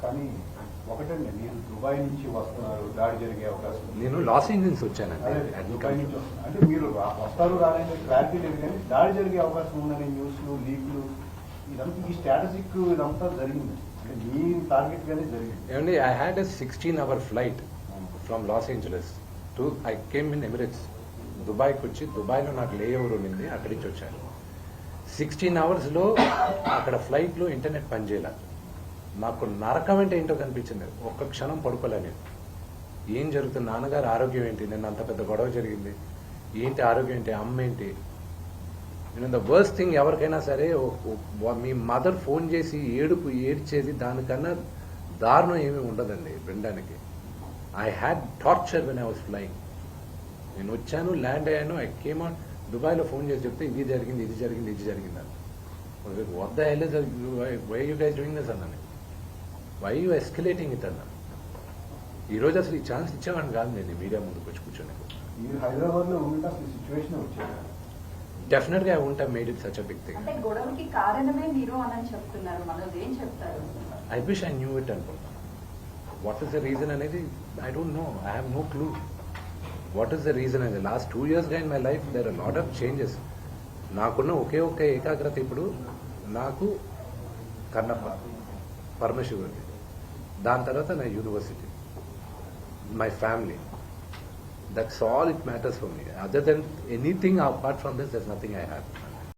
కానీ ఒకటండి, నేను దుబాయ్ నుంచి వస్తున్నారు, దాడి జరిగే అవకాశం ఉంది. నేను లాస్ ఏంజల్స్ వచ్చానండి. అదే దుబాయ్ నుంచి వస్తున్నారు అంటే మీరు వస్తారు రాలేదు క్లారిటీ లేదు, కానీ దాడి జరిగే అవకాశం ఉందనే న్యూస్లు లీక్లు ఇదంతా ఈ స్ట్రాటజిక్ ఇదంతా జరిగింది అంటే మీ టార్గెట్ గానే జరిగింది. ఏమండి, I had a 16-hour flight from Los Angeles to I came in Emirates. దుబాయ్కి వచ్చి దుబాయ్లో నాకు లే ఓవర్ ఉండింది, అక్కడి నుంచి వచ్చాను. 16 hours అక్కడ ఫ్లైట్లో ఇంటర్నెట్ పనిచేయాలి. నాకు నరకం అంటే ఏంటో కనిపించింది. ఒక్క క్షణం పడుకోలేను. ఏం జరుగుతుంది, నాన్నగారు ఆరోగ్యం ఏంటి, నిన్న అంత పెద్ద గొడవ జరిగింది ఏంటి, ఆరోగ్యం ఏంటి, అమ్మ ఏంటి. నేను ద వర్స్ట్ థింగ్ ఎవరికైనా సరే మీ మదర్ ఫోన్ చేసి ఏడ్చేది దానికన్నా దారుణం ఏమీ ఉండదండి వినడానికి. I had torture when I was flying. నేను వచ్చాను, ల్యాండ్ అయ్యాను, ఐ కేమ్ అవుట్. దుబాయ్లో ఫోన్ చేసి చెప్తే ఇది జరిగింది ఇది జరిగింది ఇది జరిగింది అని. వద్ద వెళ్ళే why you guys doing this అన్నాను. వై యూ ఎస్కలేటింగ్ ఇట్ అన్నా. ఈరోజు అసలు ఈ ఛాన్స్ ఇచ్చేవాడిని కాదు నేను మీడియా ముందుకు వచ్చి కూర్చొని. మీరు హైదరాబాద్లో ఉంటే అసలు సిచ్యువేషన్ వచ్చేది డెఫినెట్గా I won't have made it such a big thing. అంటే గొడవకి కారణమే మీరు అని చెప్తున్నారు, మనోజ్ ఏం చెప్తారు? I wish I knew it అనుకుంటున్నాను. వాట్ ఈస్ ద రీజన్ అనేది I don't know. I have no clue what is the reason అనేది. లాస్ట్ 2 years గా in my life there are lot of changes. నాకున్న ఒకే ఒక్క ఏకాగ్రత ఇప్పుడు నాకు కన్నప్ప, పరమశివుడికి, దాని తర్వాత నా university, my family. That's all it matters for me. Other than anything apart from this దర్స్ nothing I have.